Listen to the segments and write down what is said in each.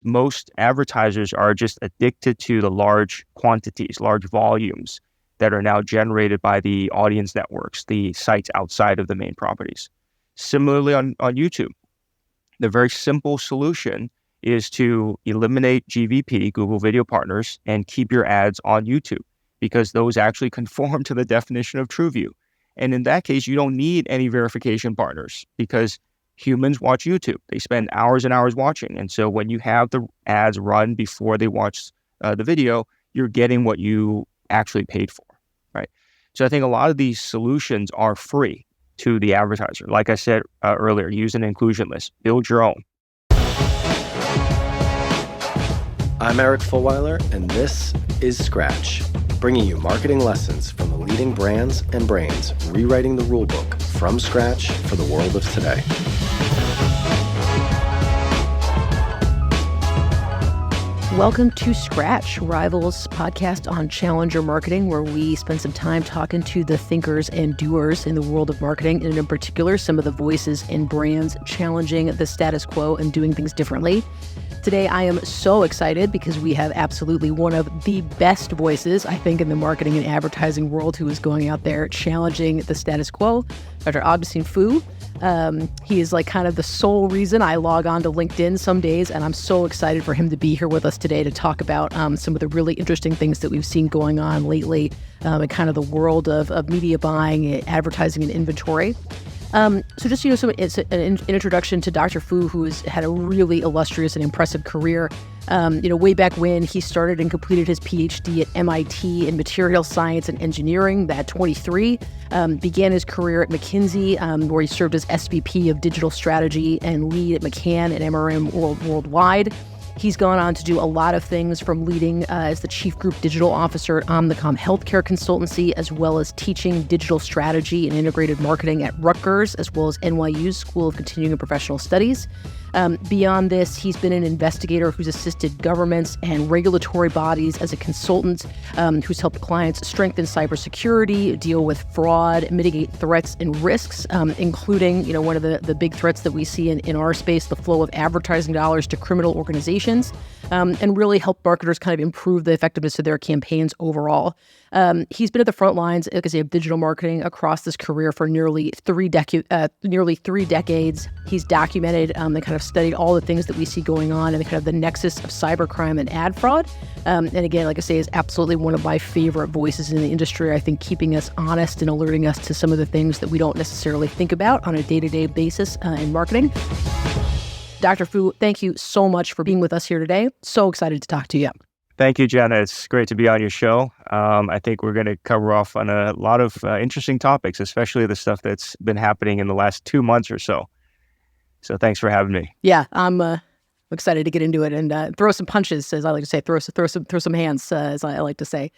most advertisers are just addicted to the large quantities, large volumes that are now generated by the audience networks, the sites outside of the main properties. Similarly on YouTube, the very simple solution is to eliminate GVP, Google Video Partners, and keep your ads on YouTube, because those actually conform to the definition of TrueView. And in that case, you don't need any verification partners, because humans watch YouTube. They spend hours and hours watching. And so when you have the ads run before they watch the video, you're getting what you actually paid for, right? So I think a lot of these solutions are free to the advertiser. Like I said earlier, use an inclusion list, build your own. I'm Eric Fulweiler, and this is Scratch, bringing you marketing lessons from the leading brands and brains rewriting the rulebook from scratch for the world of today. Welcome to Scratch, Rivals podcast on challenger marketing, where we spend some time talking to the thinkers and doers in the world of marketing, and in particular, some of the voices and brands challenging the status quo and doing things differently. Today, I am so excited because we have absolutely one of the best voices, I think, in the marketing and advertising world who is going out there challenging the status quo, Dr. Augustine Fou. He is like kind of the sole reason I log on to LinkedIn some days, and I'm so excited for him to be here with us today to talk about some of the really interesting things that we've seen going on lately in kind of the world of media buying, advertising, and inventory. So just, it's an introduction to Dr. Fou, who has had a really illustrious and impressive career. Way back when he started and completed his PhD at MIT in material science and engineering at 23, began his career at McKinsey, where he served as SVP of digital strategy and lead at McCann and MRM worldwide. He's gone on to do a lot of things, from leading as the Chief Group Digital Officer at Omnicom Healthcare Consultancy, as well as teaching digital strategy and integrated marketing at Rutgers, as well as NYU's School of Continuing and Professional Studies. Beyond this, he's been an investigator who's assisted governments and regulatory bodies as a consultant, who's helped clients strengthen cybersecurity, deal with fraud, mitigate threats and risks, including, one of the big threats that we see in our space, the flow of advertising dollars to criminal organizations, and really help marketers kind of improve the effectiveness of their campaigns overall. He's been at the front lines, like I say, of digital marketing across this career for nearly three decades. He's documented and kind of studied all the things that we see going on and the kind of the nexus of cybercrime and ad fraud. And again, like I say, is absolutely one of my favorite voices in the industry. I think keeping us honest and alerting us to some of the things that we don't necessarily think about on a day-to-day basis in marketing. Dr. Fou, thank you so much for being with us here today. So excited to talk to you. Thank you, Jenna. It's great to be on your show. I think we're going to cover off on a lot of interesting topics, especially the stuff that's been happening in the last 2 months or so. So thanks for having me. Yeah, I'm excited to get into it and throw some punches, as I like to say, throw some hands, as I like to say.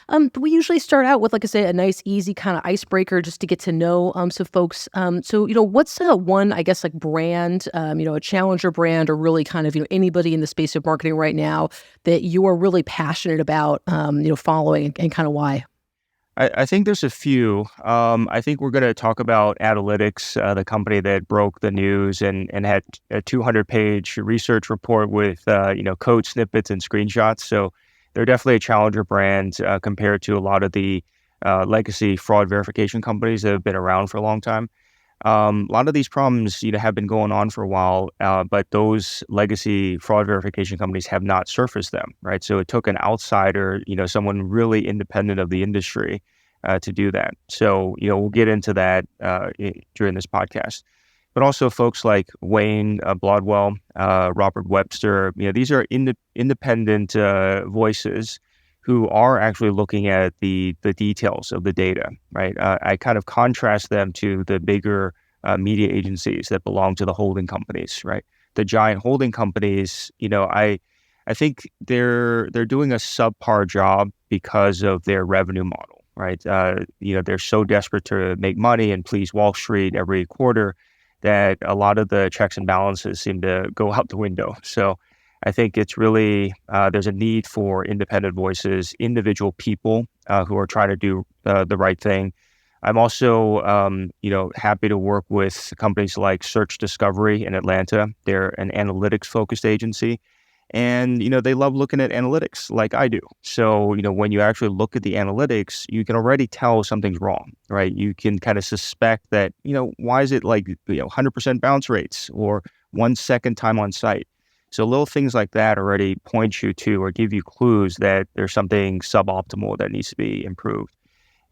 But we usually start out with, like I say, a nice, easy kind of icebreaker just to get to know some folks. So, what's one, I guess, like brand, a challenger brand, or really kind of, anybody in the space of marketing right now that you are really passionate about, following, and kind of why? I think there's a few. I think we're going to talk about Analytics, the company that broke the news and had a 200-page research report with, code snippets and screenshots. So they're definitely a challenger brand compared to a lot of the legacy fraud verification companies that have been around for a long time. A lot of these problems, have been going on for a while, but those legacy fraud verification companies have not surfaced them, right? So it took an outsider, someone really independent of the industry to do that. So, we'll get into that during this podcast. But also folks like Wayne Blodwell, Robert Webster, these are independent voices who are actually looking at the details of the data, right? I kind of contrast them to the bigger media agencies that belong to the holding companies, right? The giant holding companies, I think they're doing a subpar job because of their revenue model, right? They're so desperate to make money and please Wall Street every quarter that a lot of the checks and balances seem to go out the window. So I think it's really, there's a need for independent voices, individual people who are trying to do the right thing. I'm also, happy to work with companies like Search Discovery in Atlanta. They're an analytics-focused agency, And, they love looking at analytics like I do. So, when you actually look at the analytics, you can already tell something's wrong, right? You can kind of suspect that, why is it like, 100% bounce rates or 1 second time on site? So little things like that already point you to or give you clues that there's something suboptimal that needs to be improved.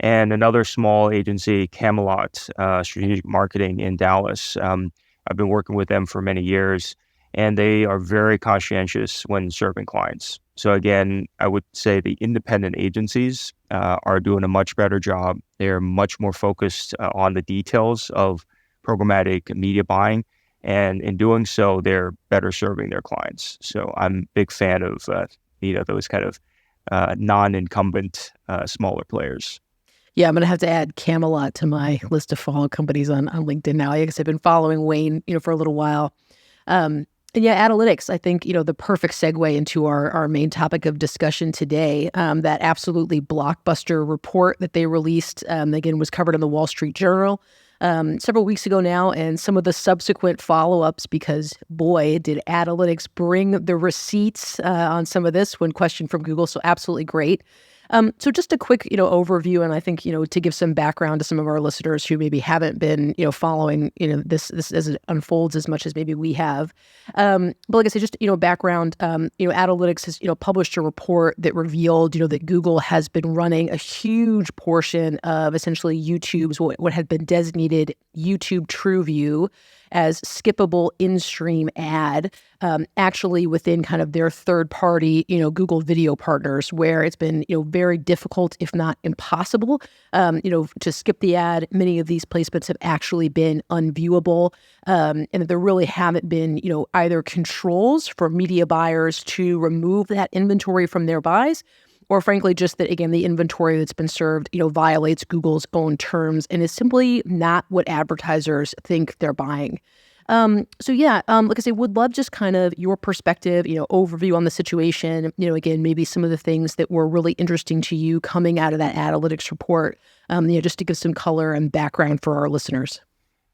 And another small agency, Camelot Strategic Marketing in Dallas. I've been working with them for many years, and they are very conscientious when serving clients. So again, I would say the independent agencies are doing a much better job. They're much more focused on the details of programmatic media buying, and in doing so, they're better serving their clients. So I'm a big fan of those kind of non-incumbent smaller players. Yeah, I'm going to have to add Camelot to my list of follow companies on LinkedIn now. I guess I've been following Wayne, for a little while. And yeah, analytics, I think, the perfect segue into our main topic of discussion today. That absolutely blockbuster report that they released, again, was covered in the Wall Street Journal several weeks ago now, and some of the subsequent follow-ups, because boy, did analytics bring the receipts on some of this when questioned from Google. So absolutely great. So just a quick, overview, and I think, to give some background to some of our listeners who maybe haven't been, following, this as it unfolds as much as maybe we have. But like I said, just, background, Analytics has, published a report that revealed, that Google has been running a huge portion of essentially YouTube's, what had been designated YouTube TrueView as skippable in-stream ad, actually within kind of their third-party, Google video partners, where it's been, very difficult, if not impossible, to skip the ad. Many of these placements have actually been unviewable, and that there really haven't been, either controls for media buyers to remove that inventory from their buys, or frankly, just that, again, the inventory that's been served, violates Google's own terms and is simply not what advertisers think they're buying. So yeah, like I say, would love just kind of your perspective, overview on the situation, again, maybe some of the things that were really interesting to you coming out of that analytics report, just to give some color and background for our listeners.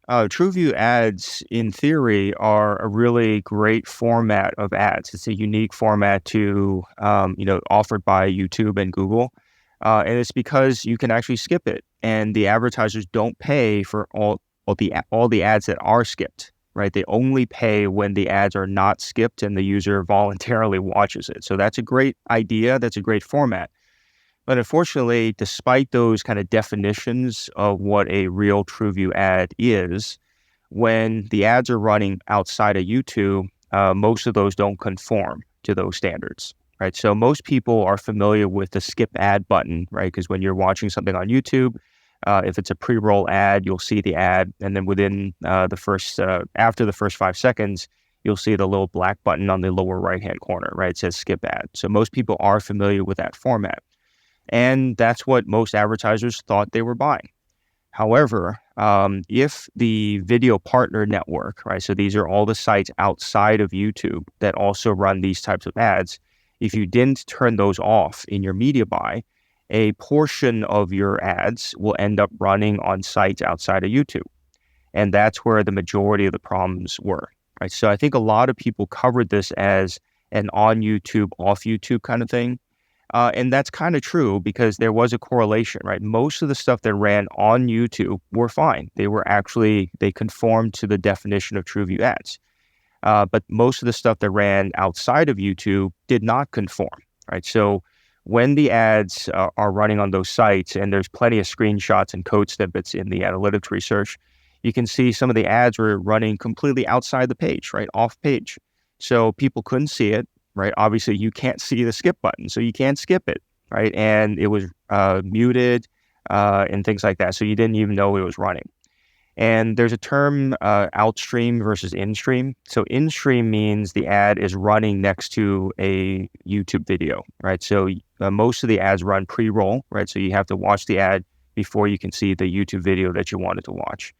TrueView ads, in theory, are a really great format of ads. It's a unique format to, offered by YouTube and Google. And it's because you can actually skip it. And the advertisers don't pay for all the ads that are skipped, right? They only pay when the ads are not skipped and the user voluntarily watches it. So that's a great idea. That's a great format. But unfortunately, despite those kind of definitions of what a real TrueView ad is, when the ads are running outside of YouTube, most of those don't conform to those standards, right? So most people are familiar with the skip ad button, right? Because when you're watching something on YouTube, if it's a pre-roll ad, you'll see the ad, and then within after the first 5 seconds, you'll see the little black button on the lower right-hand corner, right? It says skip ad. So most people are familiar with that format. And that's what most advertisers thought they were buying. However, if the video partner network, right, so these are all the sites outside of YouTube that also run these types of ads, if you didn't turn those off in your media buy, a portion of your ads will end up running on sites outside of YouTube. And that's where the majority of the problems were, right? So I think a lot of people covered this as an on YouTube, off YouTube kind of thing. And that's kind of true because there was a correlation, right? Most of the stuff that ran on YouTube were fine. They conformed to the definition of TrueView ads. But most of the stuff that ran outside of YouTube did not conform, right? So when the ads are running on those sites, and there's plenty of screenshots and code snippets in the analytics research, you can see some of the ads were running completely outside the page, right? Off page. So people couldn't see it. Right? Obviously, you can't see the skip button, so you can't skip it, right? And it was muted and things like that, so you didn't even know it was running. And there's a term, outstream versus in-stream. So in-stream means the ad is running next to a YouTube video, right? So most of the ads run pre-roll, right? So you have to watch the ad before you can see the YouTube video that you wanted to watch.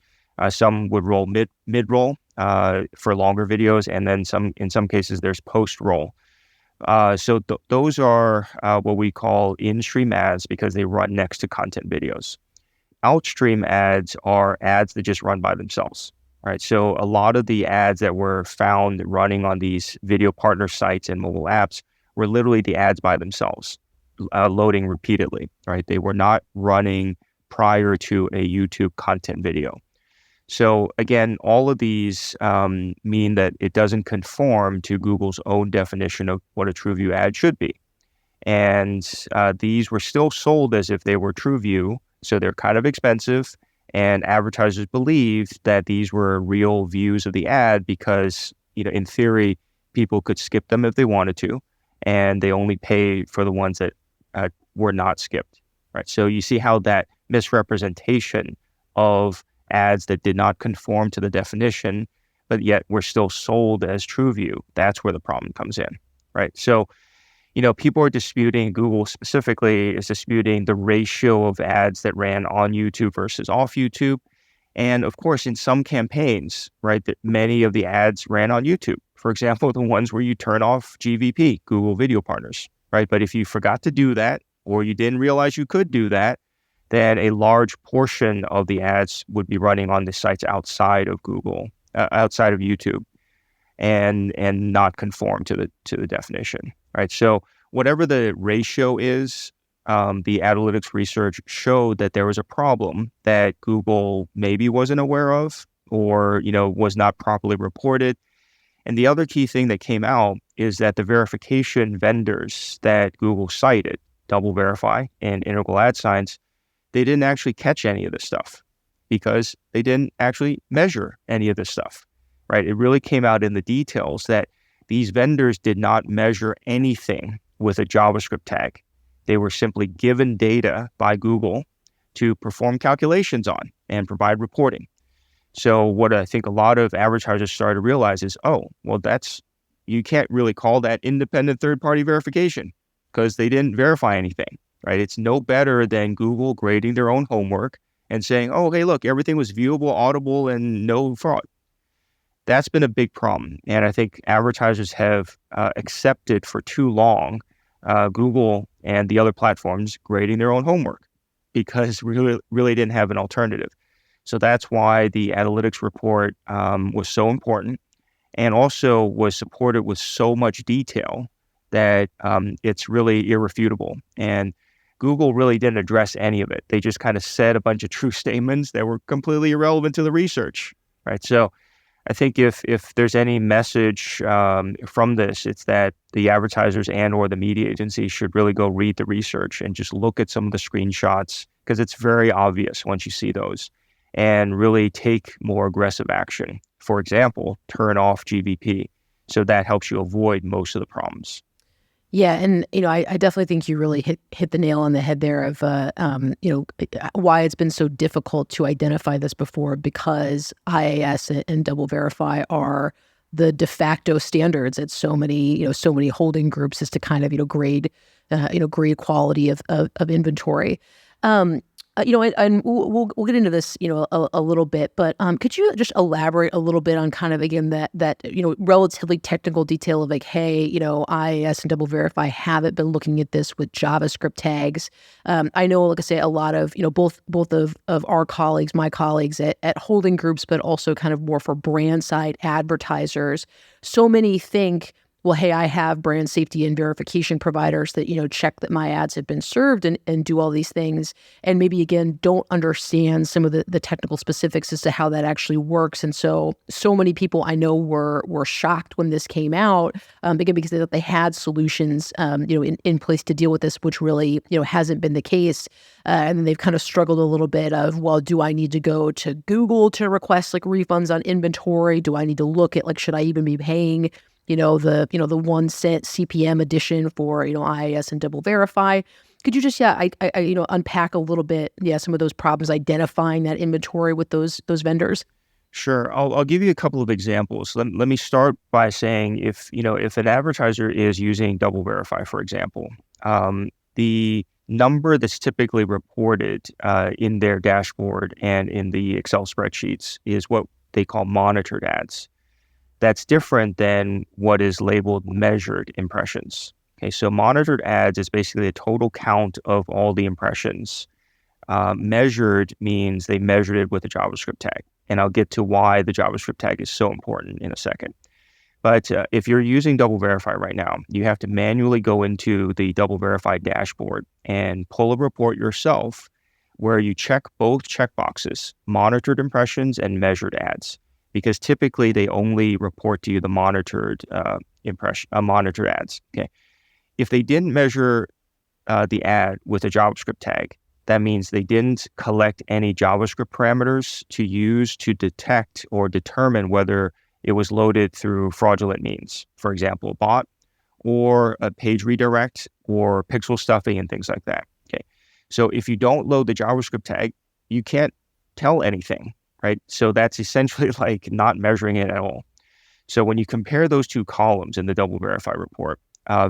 Some would roll mid-roll for longer videos, and then in some cases, there's post-roll. So those are what we call in-stream ads because they run next to content videos. Outstream ads are ads that just run by themselves. right? So a lot of the ads that were found running on these video partner sites and mobile apps were literally the ads by themselves, loading repeatedly, right? They were not running prior to a YouTube content video. So again, all of these mean that it doesn't conform to Google's own definition of what a TrueView ad should be. And these were still sold as if they were TrueView, so they're kind of expensive. And advertisers believed that these were real views of the ad because, in theory, people could skip them if they wanted to, and they only pay for the ones that were not skipped, right? So you see how that misrepresentation of ads that did not conform to the definition, but yet were still sold as TrueView, that's where the problem comes in, right? So, people are disputing, Google specifically is disputing the ratio of ads that ran on YouTube versus off YouTube. And of course, in some campaigns, right, that many of the ads ran on YouTube. For example, the ones where you turn off GVP, Google Video Partners, right? But if you forgot to do that, or you didn't realize you could do that, then a large portion of the ads would be running on the sites outside of Google, outside of YouTube, and not conform to the definition, right? So whatever the ratio is, the analytics research showed that there was a problem that Google maybe wasn't aware of, or was not properly reported. And the other key thing that came out is that the verification vendors that Google cited, DoubleVerify and Integral Ad Science, they didn't actually catch any of this stuff because they didn't actually measure any of this stuff, right? It really came out in the details that these vendors did not measure anything with a JavaScript tag. They were simply given data by Google to perform calculations on and provide reporting. So what I think a lot of advertisers started to realize is, you can't really call that independent third-party verification because they didn't verify anything. Right? It's no better than Google grading their own homework and saying, oh, hey, look, everything was viewable, audible, and no fraud. That's been a big problem. And I think advertisers have accepted for too long Google and the other platforms grading their own homework because really didn't have an alternative. So that's why the analytics report was so important and also was supported with so much detail that it's really irrefutable. And Google really didn't address any of it. They just kind of said a bunch of true statements that were completely irrelevant to the research, right? So I think if there's any message from this, it's that the advertisers and or the media agencies should really go read the research and just look at some of the screenshots because it's very obvious once you see those and really take more aggressive action. For example, turn off GVP. So that helps you avoid most of the problems. Yeah, and I definitely think you really hit the nail on the head there of why it's been so difficult to identify this before, because IAS and DoubleVerify are the de facto standards at so many holding groups as to kind of grade quality of inventory. And we'll get into this, a little bit, but could you just elaborate a little bit on kind of, again, that relatively technical detail of like, hey, IAS and DoubleVerify haven't been looking at this with JavaScript tags. I know, like I say, a lot of, both of our colleagues, my colleagues at holding groups, but also kind of more for brand side advertisers. So many think, well, hey, I have brand safety and verification providers that, check that my ads have been served and do all these things. And maybe, again, don't understand some of the technical specifics as to how that actually works. And so many people I know were shocked when this came out, again, because they thought they had solutions, in place to deal with this, which really, hasn't been the case. And then they've kind of struggled a little bit of, well, do I need to go to Google to request like refunds on inventory? Do I need to look at should I even be paying the 1 cent CPM edition for, IAS and DoubleVerify? Could you just, unpack a little bit, some of those problems identifying that inventory with those vendors? Sure. I'll give you a couple of examples. Let me start by saying if an advertiser is using DoubleVerify, for example, the number that's typically reported in their dashboard and in the Excel spreadsheets is what they call monitored ads. That's different than what is labeled measured impressions. Okay, so monitored ads is basically the total count of all the impressions. Measured means they measured it with a JavaScript tag. And I'll get to why the JavaScript tag is so important in a second. But if you're using Double Verify right now, you have to manually go into the Double Verify dashboard and pull a report yourself where you check both checkboxes, monitored impressions and measured ads, because typically they only report to you the monitored monitored ads. Okay, if they didn't measure the ad with a JavaScript tag, that means they didn't collect any JavaScript parameters to use to detect or determine whether it was loaded through fraudulent means, for example, a bot or a page redirect or pixel stuffing and things like that. Okay, so if you don't load the JavaScript tag, you can't tell anything, right? So that's essentially like not measuring it at all. So when you compare those two columns in the Double Verify report,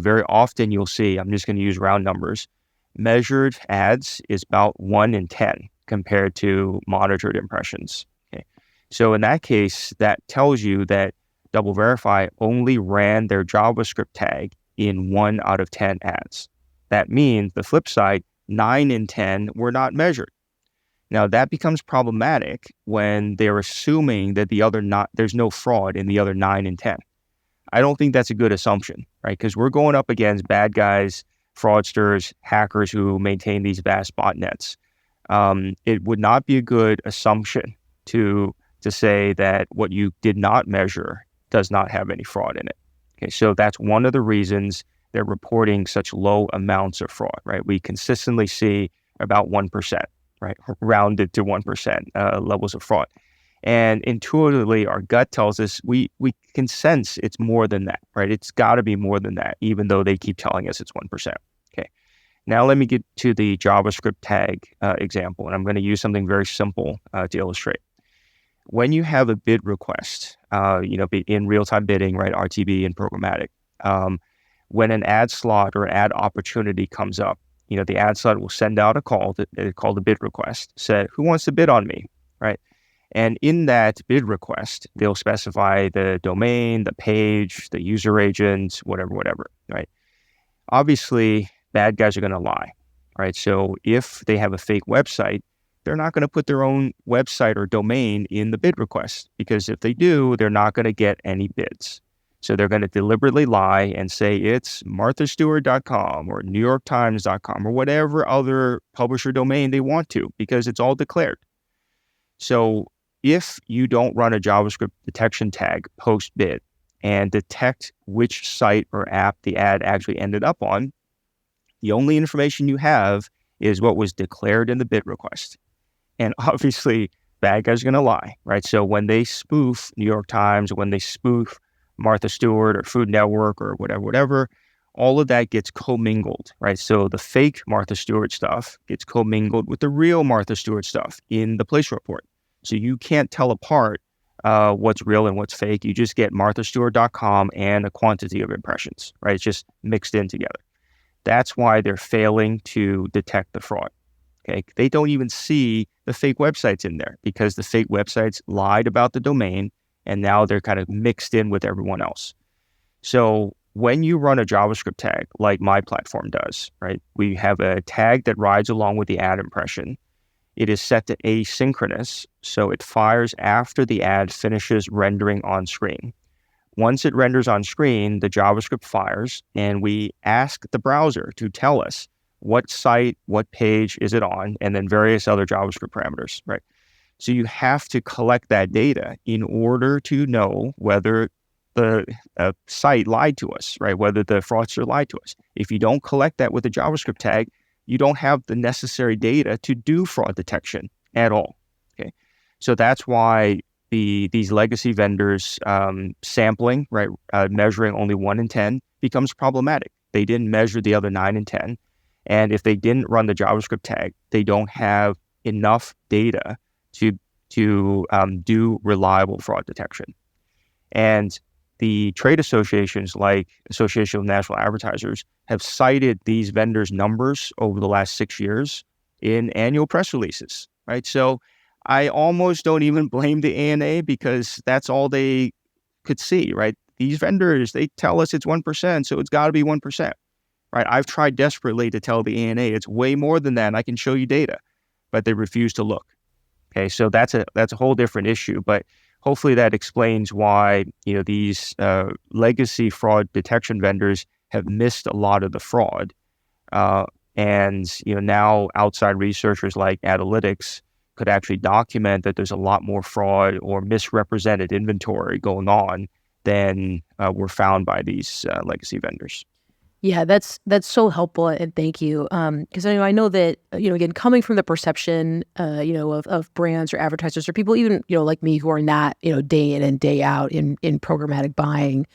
very often you'll see, I'm just going to use round numbers, measured ads is about 1 in 10 compared to monitored impressions. Okay. So in that case, that tells you that Double Verify only ran their JavaScript tag in 1 out of 10 ads. That means the flip side, 9 in 10 were not measured. Now that becomes problematic when they're assuming that there's no fraud in the other 9 in 10. I don't think that's a good assumption, right? Because we're going up against bad guys, fraudsters, hackers who maintain these vast botnets. It would not be a good assumption to say that what you did not measure does not have any fraud in it. Okay, so that's one of the reasons they're reporting such low amounts of fraud, right? We consistently see about 1%, right? Rounded to 1% levels of fraud. And intuitively, our gut tells us we can sense it's more than that, right? It's got to be more than that, even though they keep telling us it's 1%. Okay. Now let me get to the JavaScript tag example, and I'm going to use something very simple to illustrate. When you have a bid request, in real-time bidding, right, RTB and programmatic, when an ad slot or ad opportunity comes up, the ad slot will send out a call called a bid request, say, who wants to bid on me, right? And in that bid request, they'll specify the domain, the page, the user agent, whatever, right? Obviously, bad guys are going to lie, right? So if they have a fake website, they're not going to put their own website or domain in the bid request, because if they do, they're not going to get any bids. So they're going to deliberately lie and say it's marthastewart.com or newyorktimes.com or whatever other publisher domain they want to, because it's all declared. So if you don't run a JavaScript detection tag post-bid and detect which site or app the ad actually ended up on, the only information you have is what was declared in the bid request. And obviously, bad guys are going to lie, right? So when they spoof New York Times, when they spoof Martha Stewart or Food Network or whatever, all of that gets commingled, right? So the fake Martha Stewart stuff gets commingled with the real Martha Stewart stuff in the place report. So you can't tell apart what's real and what's fake. You just get marthastewart.com and a quantity of impressions, right? It's just mixed in together. That's why they're failing to detect the fraud. Okay, they don't even see the fake websites in there because the fake websites lied about the domain and now they're kind of mixed in with everyone else. So when you run a JavaScript tag like my platform does, right, we have a tag that rides along with the ad impression. It is set to asynchronous, so it fires after the ad finishes rendering on screen. Once it renders on screen, the JavaScript fires, and we ask the browser to tell us what site, what page is it on, and then various other JavaScript parameters, right? So you have to collect that data in order to know whether the site lied to us, right? Whether the fraudster lied to us. If you don't collect that with a JavaScript tag, you don't have the necessary data to do fraud detection at all. Okay, so that's why these legacy vendors sampling, right, measuring only 1 in 10 becomes problematic. They didn't measure the other 9 in 10, and if they didn't run the JavaScript tag, they don't have enough data to do reliable fraud detection. And the trade associations like Association of National Advertisers have cited these vendors' numbers over the last 6 years in annual press releases, right? So I almost don't even blame the ANA because that's all they could see, right? These vendors, they tell us it's 1%, so it's got to be 1%, right? I've tried desperately to tell the ANA it's way more than that, and I can show you data, but they refuse to look. Okay, so that's a whole different issue, but hopefully that explains why these legacy fraud detection vendors have missed a lot of the fraud, uh, and now outside researchers like analytics could actually document that there's a lot more fraud or misrepresented inventory going on than were found by these legacy vendors. Yeah, that's so helpful, and thank you. Because I know that again, coming from the perception, of brands or advertisers or people even like me who are not day in and day out in programmatic buying.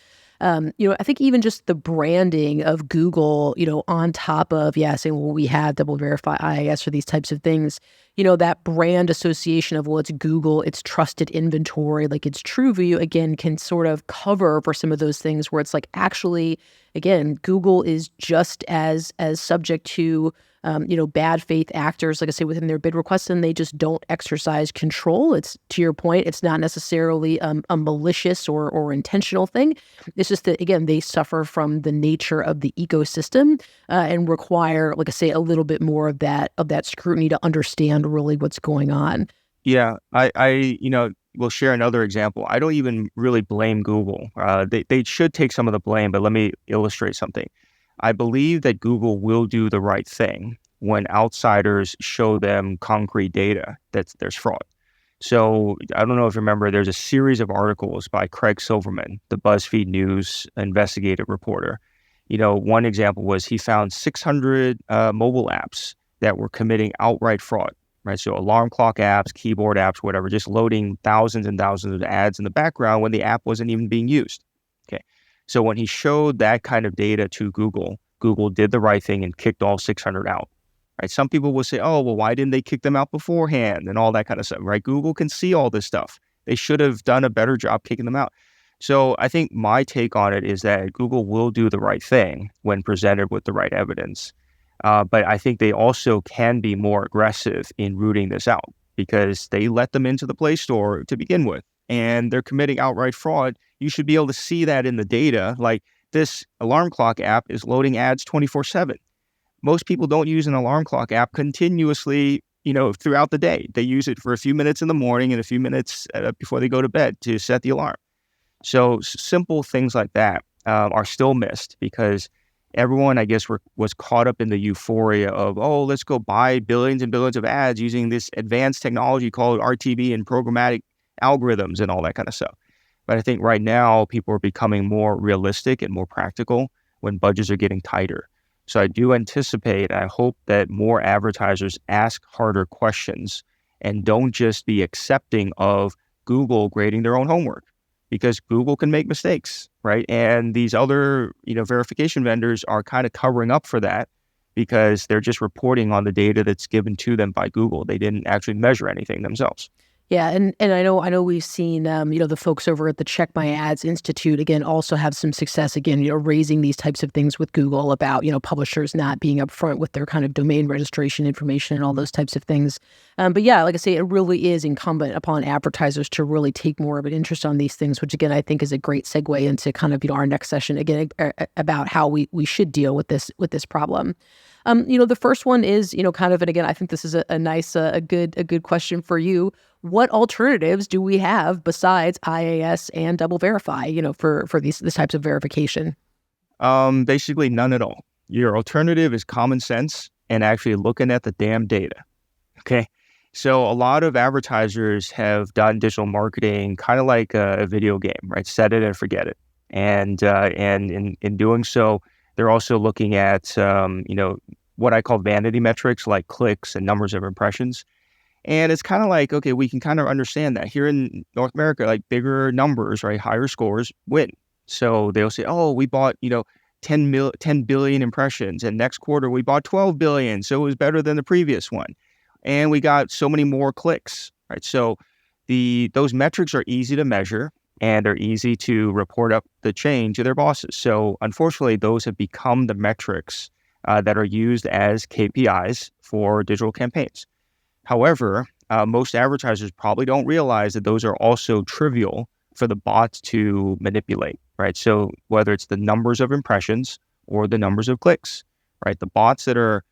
I think even just the branding of Google, on top of saying, well, we have double verify IIS for these types of things. That brand association of, well, it's Google, it's trusted inventory, like it's TrueView, again, can sort of cover for some of those things where it's like, actually, again, Google is just as subject to bad faith actors, like I say, within their bid requests, and they just don't exercise control. It's, to your point, it's not necessarily a malicious or intentional thing. It's just that, again, they suffer from the nature of the ecosystem and require, like I say, a little bit more of that scrutiny to understand really what's going on. Yeah, I will share another example. I don't even really blame Google. They should take some of the blame, but let me illustrate something. I believe that Google will do the right thing when outsiders show them concrete data that there's fraud. So I don't know if you remember, there's a series of articles by Craig Silverman, the BuzzFeed News investigative reporter. One example was he found 600 mobile apps that were committing outright fraud, right? So alarm clock apps, keyboard apps, whatever, just loading thousands and thousands of ads in the background when the app wasn't even being used. Okay. So when he showed that kind of data to Google, Google did the right thing and kicked all 600 out. Right? Some people will say, oh, well, why didn't they kick them out beforehand and all that kind of stuff, right? Google can see all this stuff. They should have done a better job kicking them out. So I think my take on it is that Google will do the right thing when presented with the right evidence. But I think they also can be more aggressive in rooting this out because they let them into the Play Store to begin with, and they're committing outright fraud. You should be able to see that in the data. Like, this alarm clock app is loading ads 24/7. Most people don't use an alarm clock app continuously, throughout the day. They use it for a few minutes in the morning and a few minutes before they go to bed to set the alarm. So simple things like that are still missed because everyone, I guess, was caught up in the euphoria of, oh, let's go buy billions and billions of ads using this advanced technology called RTB and programmatic algorithms and all that kind of stuff. But I think right now people are becoming more realistic and more practical when budgets are getting tighter. So I do anticipate, I hope that more advertisers ask harder questions and don't just be accepting of Google grading their own homework, because Google can make mistakes, right? And these other, verification vendors are kind of covering up for that because they're just reporting on the data that's given to them by Google. They didn't actually measure anything themselves. Yeah, and I know we've seen the folks over at the Check My Ads Institute again also have some success again raising these types of things with Google about publishers not being upfront with their kind of domain registration information and all those types of things. But yeah, like I say, it really is incumbent upon advertisers to really take more of an interest on these things, which again I think is a great segue into kind of our next session again about how we should deal with this problem. The first one is, kind of, and again, I think this is a nice, a good question for you. What alternatives do we have besides IAS and Double Verify, for these types of verification? Basically none at all. Your alternative is common sense and actually looking at the damn data. Okay. So a lot of advertisers have done digital marketing kind of like a video game, right? Set it and forget it. And in doing so, they're also looking at, what I call vanity metrics like clicks and numbers of impressions. And it's kind of like, okay, we can kind of understand that here in North America, like bigger numbers, right? Higher scores win. So they'll say, oh, we bought, 10 billion impressions, and next quarter we bought 12 billion. So it was better than the previous one. And we got so many more clicks, right? So those metrics are easy to measure and they're easy to report up the chain to their bosses. So unfortunately, those have become the metrics that are used as KPIs for digital campaigns. However, most advertisers probably don't realize that those are also trivial for the bots to manipulate, right? So whether it's the numbers of impressions or the numbers of clicks, right? The bots that are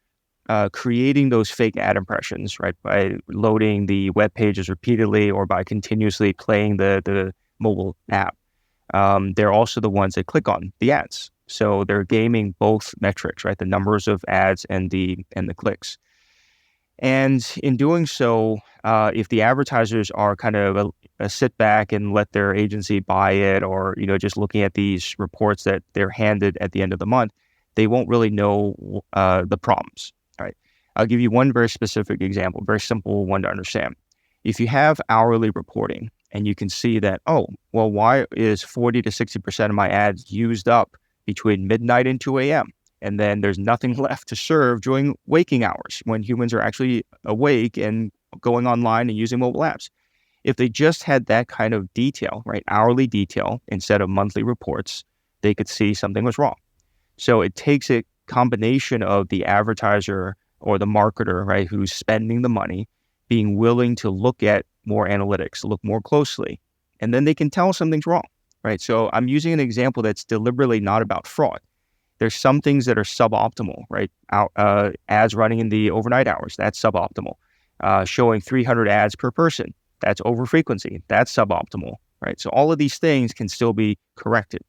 creating those fake ad impressions, right, by loading the web pages repeatedly or by continuously playing the mobile app. They're also the ones that click on the ads. So they're gaming both metrics, right, the numbers of ads and the clicks. And in doing so, if the advertisers are kind of a sit back and let their agency buy it, or just looking at these reports that they're handed at the end of the month, they won't really know the problems. Right? I'll give you one very specific example, very simple one to understand. If you have hourly reporting and you can see that, oh, well, why is 40 to 60% of my ads used up between midnight and 2 a.m.? And then there's nothing left to serve during waking hours when humans are actually awake and going online and using mobile apps. If they just had that kind of detail, right, hourly detail instead of monthly reports, they could see something was wrong. So it takes a combination of the advertiser or the marketer, right, who's spending the money, being willing to look at more analytics, look more closely, and then they can tell something's wrong, right? So I'm using an example that's deliberately not about fraud. There's some things that are suboptimal, right? Ads running in the overnight hours, that's suboptimal. Showing 300 ads per person, that's overfrequency, that's suboptimal, right? So all of these things can still be corrected.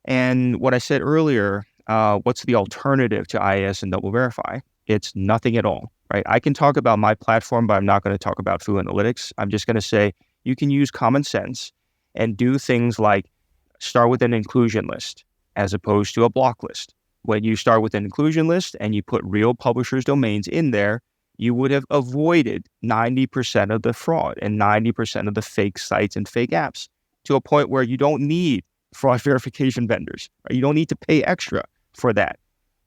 And what I said earlier, what's the alternative to IAS and Double Verify? It's nothing at all, right? I can talk about my platform, but I'm not going to talk about Fou Analytics. I'm just going to say you can use common sense and do things like start with an inclusion list as opposed to a block list. When you start with an inclusion list and you put real publishers' domains in there, you would have avoided 90% of the fraud and 90% of the fake sites and fake apps, to a point where you don't need fraud verification vendors. Right? You don't need to pay extra for that.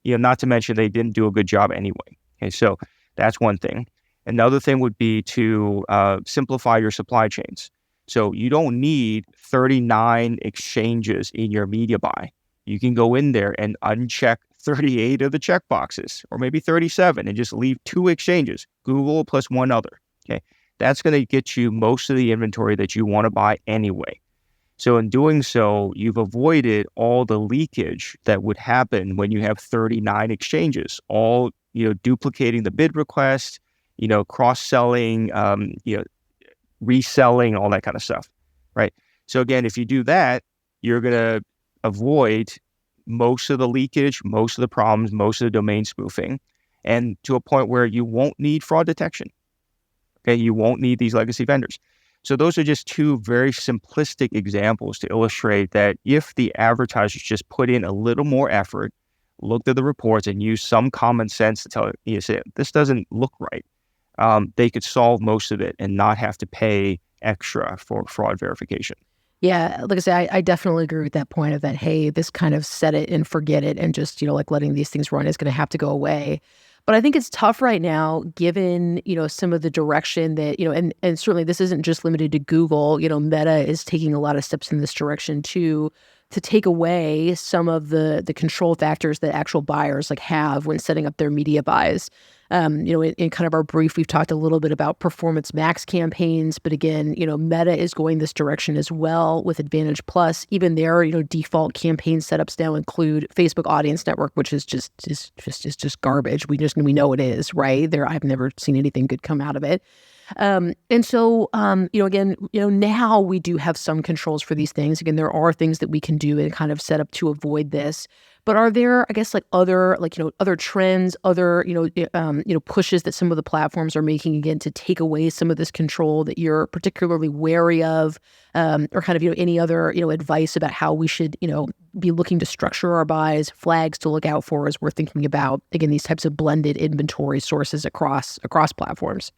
Not to mention they didn't do a good job anyway. Okay, so that's one thing. Another thing would be to simplify your supply chains. So you don't need 39 exchanges in your media buy. You can go in there and uncheck 38 of the checkboxes, or maybe 37, and just leave 2 exchanges, Google plus one other. Okay, that's going to get you most of the inventory that you want to buy anyway. So in doing so, you've avoided all the leakage that would happen when you have 39 exchanges, all duplicating the bid request, cross-selling, reselling, all that kind of stuff, right? So again, if you do that, you're going to avoid most of the leakage, most of the problems, most of the domain spoofing, and to a point where you won't need fraud detection. Okay, you won't need these legacy vendors. So those are just 2 very simplistic examples to illustrate that if the advertisers just put in a little more effort, looked at the reports, and used some common sense to tell you, say, this doesn't look right, they could solve most of it and not have to pay extra for fraud verification. Yeah, like I say, I definitely agree with that point of that, hey, this kind of set it and forget it and just, like letting these things run is going to have to go away. But I think it's tough right now, given, some of the direction that, and certainly this isn't just limited to Google, Meta is taking a lot of steps in this direction too, to take away some of the control factors that actual buyers have when setting up their media buys. In kind of our brief, we've talked a little bit about performance max campaigns, but again, Meta is going this direction as well with Advantage Plus. Even their, default campaign setups now include Facebook Audience Network, which is just garbage. We know it is, right? I've never seen anything good come out of it. And so, again, now we do have some controls for these things. Again, there are things that we can do and kind of set up to avoid this. But are there, I guess, other trends, other, pushes that some of the platforms are making, again, to take away some of this control that you're particularly wary of, or kind of, any other, advice about how we should, be looking to structure our buys, flags to look out for as we're thinking about, again, these types of blended inventory sources across platforms?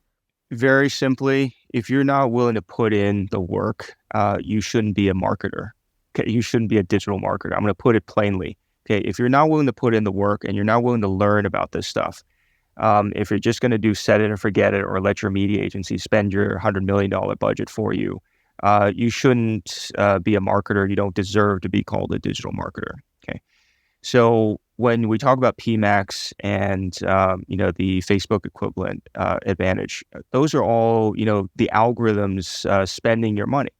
Very simply, if you're not willing to put in the work, you shouldn't be a marketer. Okay, you shouldn't be a digital marketer. I'm going to put it plainly. Okay, if you're not willing to put in the work and you're not willing to learn about this stuff, if you're just going to do set it and forget it, or let your media agency spend your $100 million budget for you, you shouldn't be a marketer. You don't deserve to be called a digital marketer. Okay, so when we talk about PMax and the Facebook equivalent Advantage, those are all the algorithms spending your money.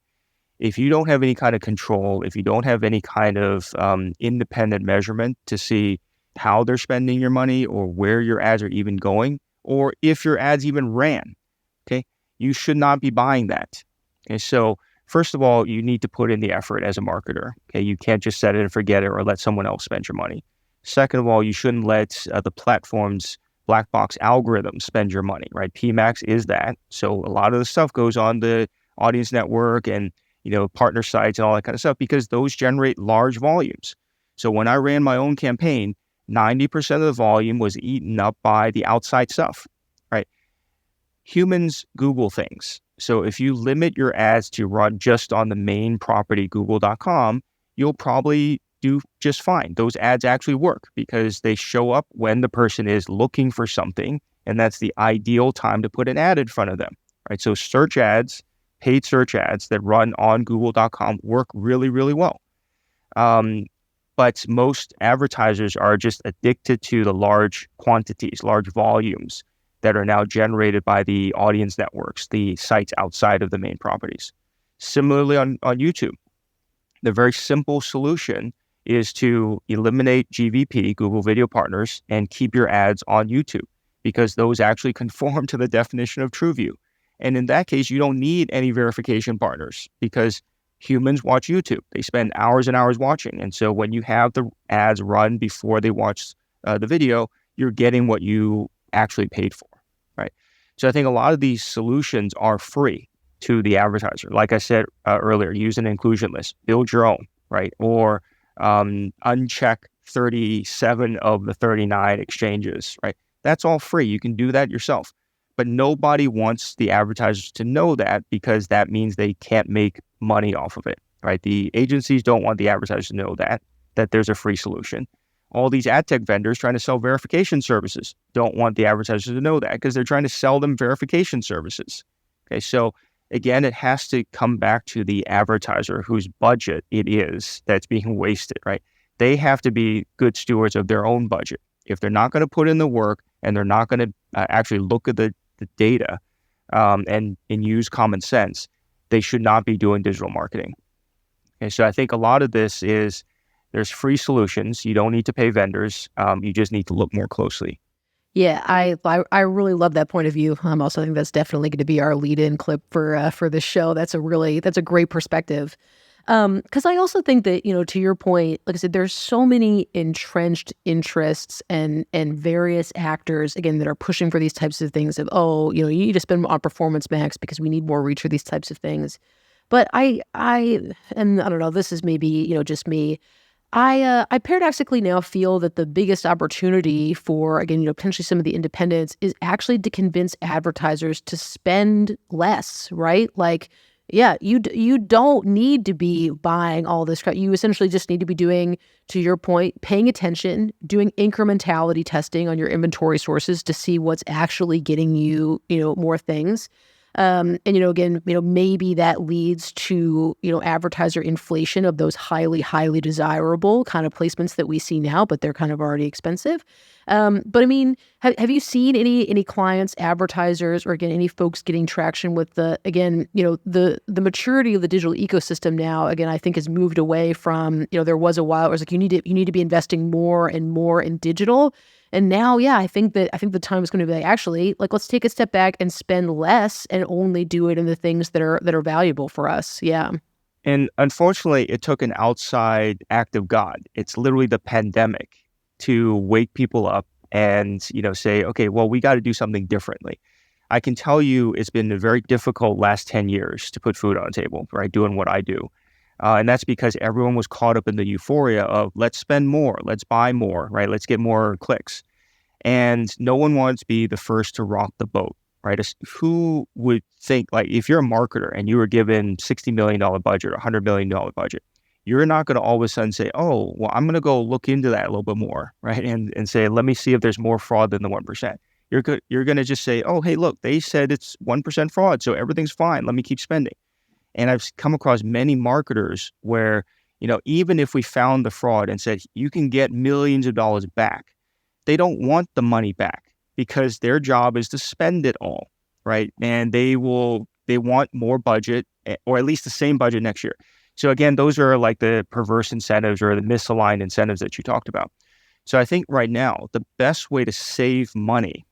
If you don't have any kind of control, if you don't have any kind of independent measurement to see, how they're spending your money or where your ads are even going, or if your ads even ran. Okay. You should not be buying that. And so, first of all, you need to put in the effort as a marketer. Okay. You can't just set it and forget it or let someone else spend your money. Second of all, you shouldn't let the platform's black box algorithm spend your money, right? PMax is that. So a lot of the stuff goes on the audience network and, partner sites and all that kind of stuff because those generate large volumes. So when I ran my own campaign, 90% of the volume was eaten up by the outside stuff, right? Humans Google things. So if you limit your ads to run just on the main property, google.com, you'll probably do just fine. Those ads actually work because they show up when the person is looking for something, and that's the ideal time to put an ad in front of them, right? So search ads, paid search ads that run on google.com work really, really well. But most advertisers are just addicted to the large quantities, large volumes that are now generated by the audience networks, the sites outside of the main properties. Similarly on YouTube, the very simple solution is to eliminate GVP, Google Video Partners, and keep your ads on YouTube because those actually conform to the definition of TrueView. And in that case, you don't need any verification partners because humans watch YouTube. They spend hours and hours watching. And so when you have the ads run before they watch the video, you're getting what you actually paid for, right? So I think a lot of these solutions are free to the advertiser. Like I said earlier, use an inclusion list, build your own, right? Or uncheck 37 of the 39 exchanges, right? That's all free. You can do that yourself. But nobody wants the advertisers to know that because that means they can't make money off of it, right? The agencies don't want the advertisers to know that there's a free solution. All these ad tech vendors trying to sell verification services don't want the advertisers to know that because they're trying to sell them verification services. Okay, so again, it has to come back to the advertiser whose budget it is that's being wasted, right? They have to be good stewards of their own budget. If they're not going to put in the work and they're not going to actually look at the data and use common sense, they should not be doing digital marketing. And so I think a lot of this is there's free solutions. You don't need to pay vendors. You just need to look more closely. Yeah, I really love that point of view. I also think that's definitely going to be our lead-in clip for this show. That's a great perspective. Because I also think that, to your point, like I said, there's so many entrenched interests and various actors, again, that are pushing for these types of things of, you need to spend on performance max because we need more reach for these types of things. But and I don't know, this is maybe, just me. I paradoxically now feel that the biggest opportunity for, again, potentially some of the independents is actually to convince advertisers to spend less, right? Like, yeah, you don't need to be buying all this crap. You essentially just need to be doing, to your point, paying attention, doing incrementality testing on your inventory sources to see what's actually getting you, more things. And, again, maybe that leads to, advertiser inflation of those highly, highly desirable kind of placements that we see now, but they're kind of already expensive. But I mean, have you seen any clients, advertisers, or again, any folks getting traction with the maturity of the digital ecosystem now, again, I think has moved away from, there was a while where it was like, you need to be investing more and more in digital. And now, yeah, I think the time is going to be like, actually, like, let's take a step back and spend less and only do it in the things that are valuable for us. Yeah. And unfortunately, it took an outside act of God. It's literally the pandemic to wake people up and, say, okay, well, we got to do something differently. I can tell you it's been a very difficult last 10 years to put food on the table, right? Doing what I do. And that's because everyone was caught up in the euphoria of let's spend more, let's buy more, right? Let's get more clicks. And no one wants to be the first to rock the boat, right? Who would think, like, if you're a marketer and you were given $60 million budget or $100 million budget, you're not going to all of a sudden say, oh, well, I'm going to go look into that a little bit more, right? And say, let me see if there's more fraud than the 1%. You're going to just say, oh, hey, look, they said it's 1% fraud, so everything's fine. Let me keep spending. And I've come across many marketers where, even if we found the fraud and said, you can get millions of dollars back, they don't want the money back because their job is to spend it all, right? And they want more budget, or at least the same budget next year. So again, those are like the perverse incentives or the misaligned incentives that you talked about. So I think right now, the best way to save money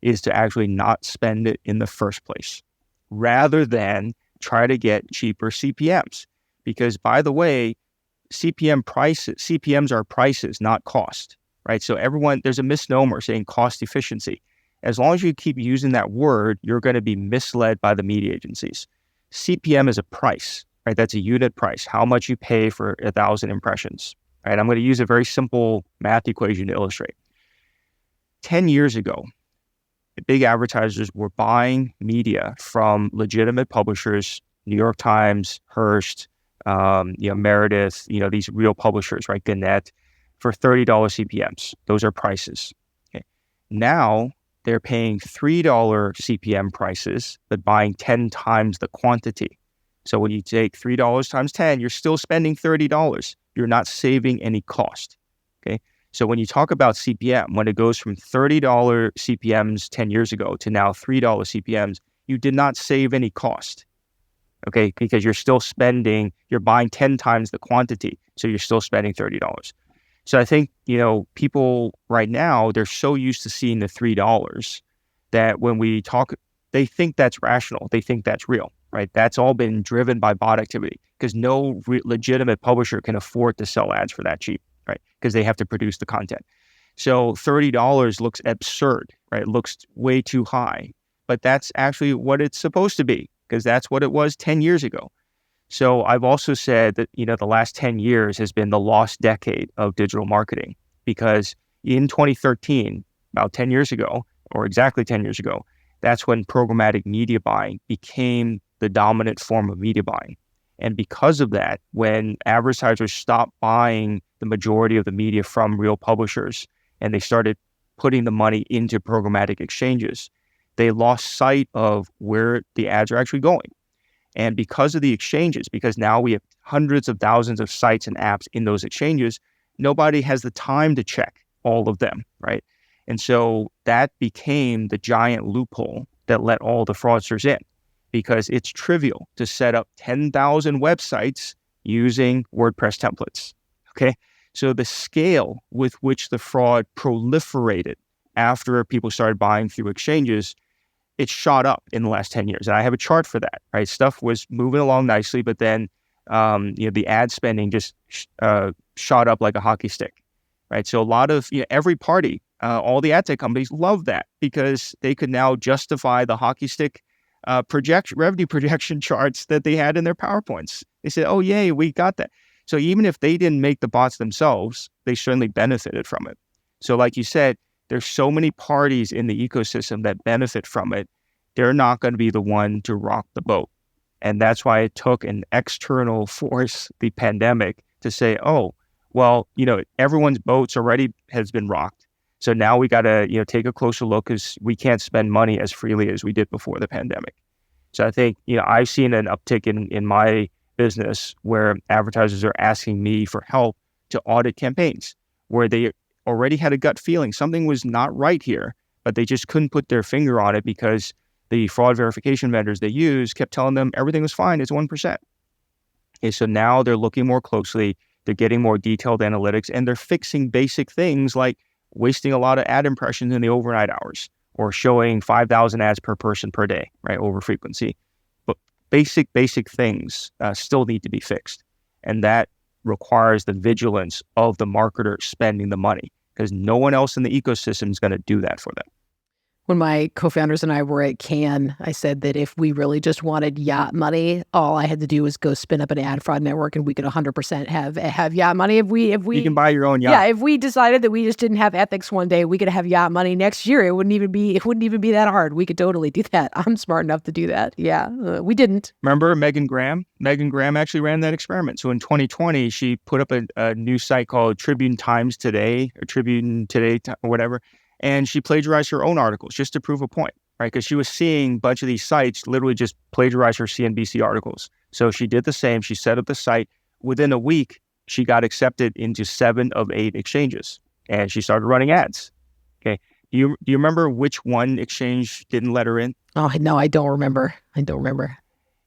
is to actually not spend it in the first place, rather than try to get cheaper CPMs. Because by the way, CPMs are prices, not cost, right? So there's a misnomer saying cost efficiency. As long as you keep using that word, you're going to be misled by the media agencies. CPM is a price, right? That's a unit price, how much you pay for 1,000 impressions, right? I'm going to use a very simple math equation to illustrate. 10 years ago, big advertisers were buying media from legitimate publishers, New York Times, Hearst, Meredith, these real publishers, right? Gannett, for $30 CPMs. Those are prices. Okay. Now they're paying $3 CPM prices, but buying 10 times the quantity. So when you take $3 times 10, you're still spending $30. You're not saving any cost. Okay. So when you talk about CPM, when it goes from $30 CPMs 10 years ago to now $3 CPMs, you did not save any cost. Okay, because you're buying 10 times the quantity, so you're still spending $30. So I think, people right now, they're so used to seeing the $3 that when we talk, they think that's rational. They think that's real, right? That's all been driven by bot activity because no legitimate publisher can afford to sell ads for that cheap, right? Because they have to produce the content. So $30 looks absurd, right? It looks way too high, but that's actually what it's supposed to be because that's what it was 10 years ago. So I've also said that, the last 10 years has been the lost decade of digital marketing because in 2013, about 10 years ago, or exactly 10 years ago, that's when programmatic media buying became the dominant form of media buying. And because of that, when advertisers stopped buying the majority of the media from real publishers and they started putting the money into programmatic exchanges, they lost sight of where the ads are actually going. And because of the exchanges, because now we have hundreds of thousands of sites and apps in those exchanges, nobody has the time to check all of them, right? And so that became the giant loophole that let all the fraudsters in because it's trivial to set up 10,000 websites using WordPress templates, okay? So the scale with which the fraud proliferated after people started buying through exchanges, it shot up in the last 10 years. And I have a chart for that, right? Stuff was moving along nicely, but then, the ad spending just shot up like a hockey stick, right? So a lot of, every party, all the ad tech companies love that because they could now justify the hockey stick revenue projection charts that they had in their PowerPoints. They said, oh, yay, we got that. So even if they didn't make the bots themselves, they certainly benefited from it. So like you said, there's so many parties in the ecosystem that benefit from it. They're not going to be the one to rock the boat. And that's why it took an external force, the pandemic, to say, oh, well, everyone's boats already has been rocked. So now we got to, take a closer look because we can't spend money as freely as we did before the pandemic. So I think, I've seen an uptick in my business where advertisers are asking me for help to audit campaigns where they already had a gut feeling something was not right here, but they just couldn't put their finger on it because the fraud verification vendors they use kept telling them everything was fine, it's 1%. Okay, so now they're looking more closely, they're getting more detailed analytics, and they're fixing basic things like wasting a lot of ad impressions in the overnight hours or showing 5,000 ads per person per day, right, over frequency. But basic things still need to be fixed. And that requires the vigilance of the marketer spending the money because no one else in the ecosystem is going to do that for them. When my co-founders and I were at Cannes, I said that if we really just wanted yacht money, all I had to do was go spin up an ad fraud network and we could 100% have yacht money. If we You can buy your own yacht. Yeah, if we decided that we just didn't have ethics one day, we could have yacht money next year. It wouldn't even be that hard. We could totally do that. I'm smart enough to do that. Yeah, we didn't. Remember Megan Graham? Megan Graham actually ran that experiment. So in 2020, she put up a new site called Tribune Times Today or Tribune Today or whatever. And she plagiarized her own articles just to prove a point, right? Because she was seeing a bunch of these sites literally just plagiarize her CNBC articles. So she did the same. She set up the site. Within a week, she got accepted into 7 of 8 exchanges. And she started running ads. Okay. Do you remember which one exchange didn't let her in? Oh, no, I don't remember.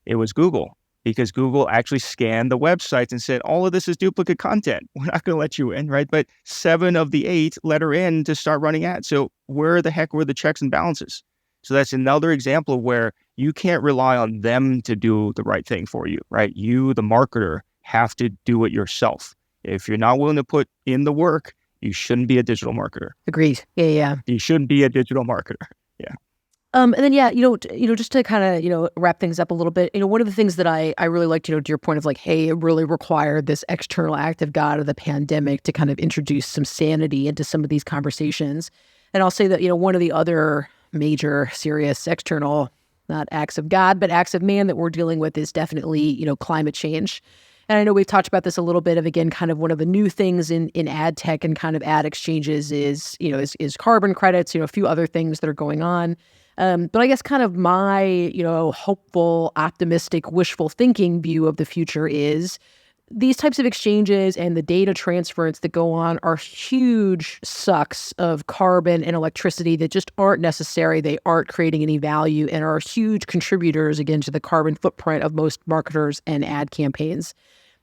It was Google. because Google actually scanned the websites and said, all of this is duplicate content. We're not going to let you in, right? But 7 of the 8 let her in to start running ads. So where the heck were the checks and balances? So that's another example where you can't rely on them to do the right thing for you, right? You, the marketer, have to do it yourself. If you're not willing to put in the work, you shouldn't be a digital marketer. Agreed. Yeah. You shouldn't be a digital marketer. Yeah. And then, just to kind of, wrap things up a little bit, one of the things that I really liked, to your point of like, hey, it really required this external act of God of the pandemic to kind of introduce some sanity into some of these conversations. And I'll say that, one of the other major serious external, not acts of God, but acts of man that we're dealing with is definitely, climate change. And I know we've talked about this a little bit of, again, kind of one of the new things in ad tech and kind of ad exchanges is carbon credits, a few other things that are going on. But I guess kind of my, hopeful, optimistic, wishful thinking view of the future is these types of exchanges and the data transference that go on are huge sucks of carbon and electricity that just aren't necessary. They aren't creating any value and are huge contributors, again, to the carbon footprint of most marketers and ad campaigns.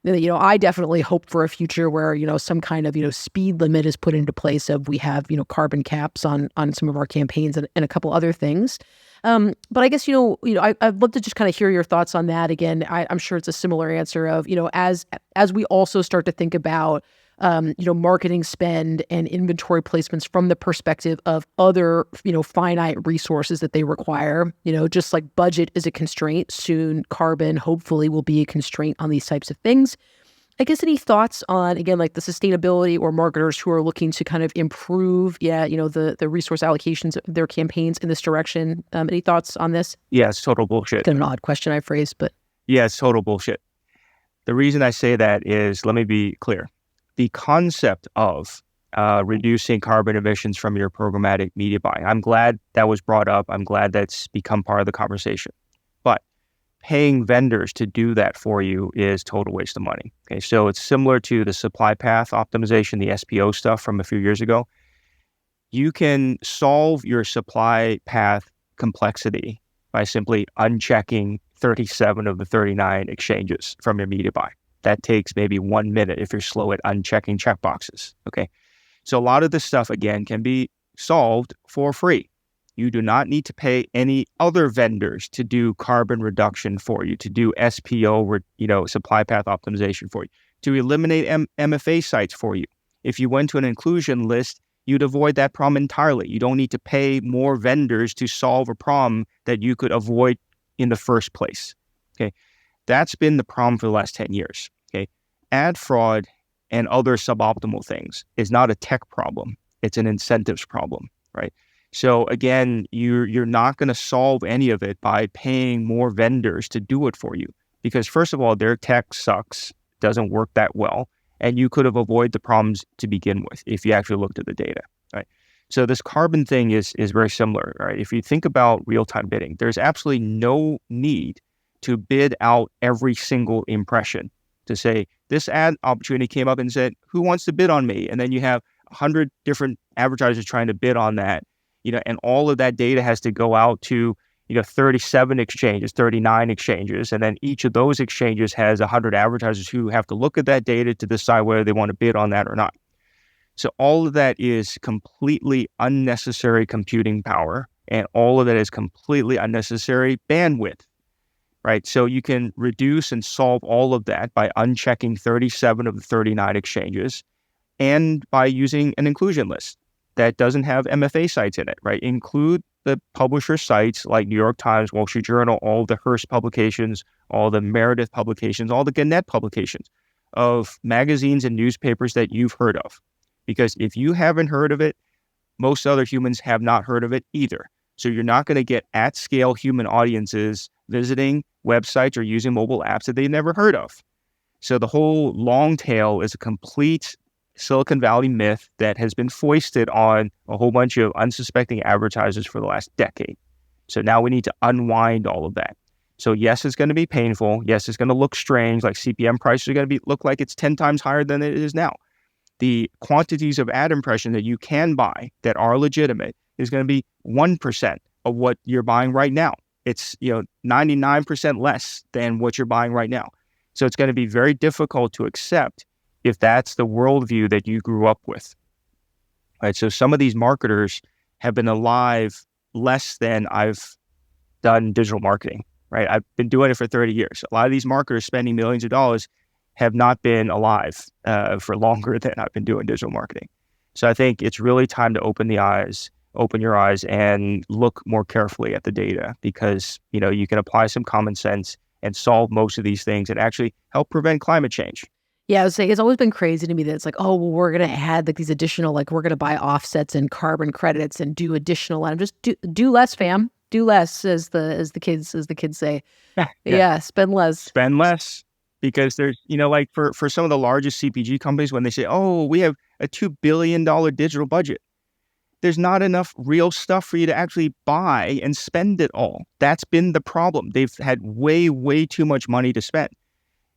I definitely hope for a future where, some kind of, speed limit is put into place of we have, carbon caps on some of our campaigns and a couple other things. But I guess, I'd love to just kind of hear your thoughts on that. Again, I'm sure it's a similar answer of, as we also start to think about, marketing spend and inventory placements from the perspective of other, finite resources that they require, just like budget is a constraint, soon carbon hopefully will be a constraint on these types of things. I guess any thoughts on, again, like the sustainability or marketers who are looking to kind of improve, the resource allocations of their campaigns in this direction? Any thoughts on this? Yeah, it's total bullshit. Kind of an odd question I phrased, but. Yeah, it's total bullshit. The reason I say that is, let me be clear. The concept of reducing carbon emissions from your programmatic media buying, I'm glad that was brought up. I'm glad that's become part of the conversation. But paying vendors to do that for you is total waste of money. Okay, so it's similar to the supply path optimization, the SPO stuff from a few years ago. You can solve your supply path complexity by simply unchecking 37 of the 39 exchanges from your media buy. That takes maybe 1 minute if you're slow at unchecking checkboxes. Okay, so a lot of this stuff, again, can be solved for free. You do not need to pay any other vendors to do carbon reduction for you, to do SPO, supply path optimization for you, to eliminate MFA sites for you. If you went to an inclusion list, you'd avoid that problem entirely. You don't need to pay more vendors to solve a problem that you could avoid in the first place. Okay, that's been the problem for the last 10 years. Okay, ad fraud and other suboptimal things is not a tech problem. It's an incentives problem, right? So again, you're not going to solve any of it by paying more vendors to do it for you, because first of all, their tech sucks, doesn't work that well, and you could have avoided the problems to begin with if you actually looked at the data, right? So this carbon thing is very similar, right? If you think about real-time bidding, there's absolutely no need to bid out every single impression to say, this ad opportunity came up and said, who wants to bid on me? And then you have 100 different advertisers trying to bid on that, and all of that data has to go out to, 37 exchanges, 39 exchanges. And then each of those exchanges has 100 advertisers who have to look at that data to decide whether they want to bid on that or not. So all of that is completely unnecessary computing power, and all of that is completely unnecessary bandwidth, right? So you can reduce and solve all of that by unchecking 37 of the 39 exchanges and by using an inclusion list that doesn't have MFA sites in it, right? Include the publisher sites like New York Times, Wall Street Journal, all the Hearst publications, all the Meredith publications, all the Gannett publications of magazines and newspapers that you've heard of. Because if you haven't heard of it, most other humans have not heard of it either. So you're not going to get at-scale human audiences visiting websites or using mobile apps that they've never heard of. So the whole long tail is a complete Silicon Valley myth that has been foisted on a whole bunch of unsuspecting advertisers for the last decade. So now we need to unwind all of that. So yes, it's going to be painful. Yes, it's going to look strange, like CPM prices are going to look like it's 10 times higher than it is now. The quantities of ad impression that you can buy that are legitimate is going to be 1% of what you're buying right now. It's 99% less than what you're buying right now. So it's going to be very difficult to accept if that's the worldview that you grew up with. Right. So some of these marketers have been alive less than I've done digital marketing. Right. I've been doing it for 30 years. A lot of these marketers spending millions of dollars have not been alive for longer than I've been doing digital marketing. So I think it's really time to open your eyes and look more carefully at the data, because, you can apply some common sense and solve most of these things and actually help prevent climate change. Yeah, I would say it's always been crazy to me that it's like, oh, well, we're going to add like these additional, like we're going to buy offsets and carbon credits and do additional, and just do less, fam, do less, as the kids say. Yeah, spend less. Spend less, because there's, like for some of the largest CPG companies, when they say, oh, we have a $2 billion digital budget, there's not enough real stuff for you to actually buy and spend it all. That's been the problem. They've had way, way too much money to spend.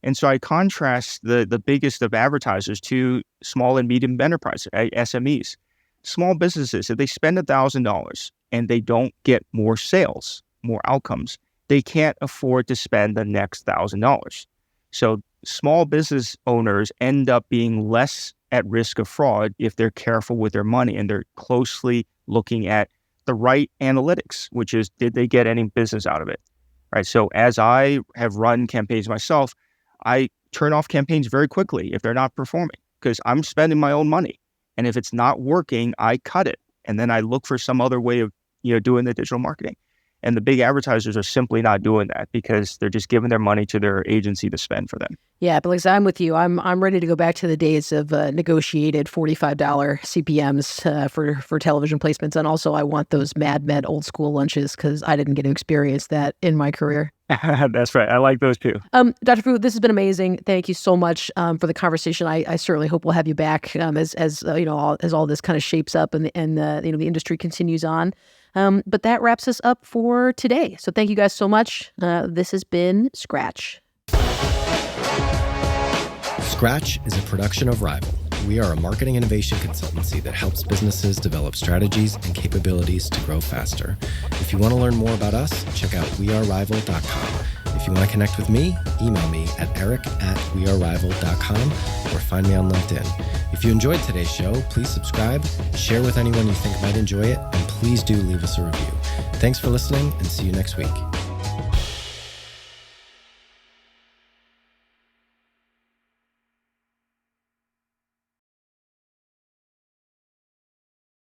And so I contrast the biggest of advertisers to small and medium enterprises, SMEs. Small businesses, if they spend $1,000 and they don't get more sales, more outcomes, they can't afford to spend the next $1,000. So small business owners end up being less at risk of fraud if they're careful with their money and they're closely looking at the right analytics, which is, did they get any business out of it? Right. So as I have run campaigns myself, I turn off campaigns very quickly if they're not performing, because I'm spending my own money. And if it's not working, I cut it. And then I look for some other way of, doing the digital marketing. And the big advertisers are simply not doing that, because they're just giving their money to their agency to spend for them. Yeah, but like I'm with you. I'm ready to go back to the days of negotiated $45 CPMs for television placements. And also I want those Mad Men old school lunches, because I didn't get to experience that in my career. That's right. I like those too. Dr. Fou, this has been amazing. Thank you so much for the conversation. I certainly hope we'll have you back as all this kind of shapes up and the industry continues on. But that wraps us up for today. So thank you guys so much. This has been Scratch. Scratch is a production of Rival. We are a marketing innovation consultancy that helps businesses develop strategies and capabilities to grow faster. If you want to learn more about us, check out wearerival.com. If you want to connect with me, email me at eric@wearerival.com or find me on LinkedIn. If you enjoyed today's show, please subscribe, share with anyone you think might enjoy it, and please do leave us a review. Thanks for listening, and see you next week.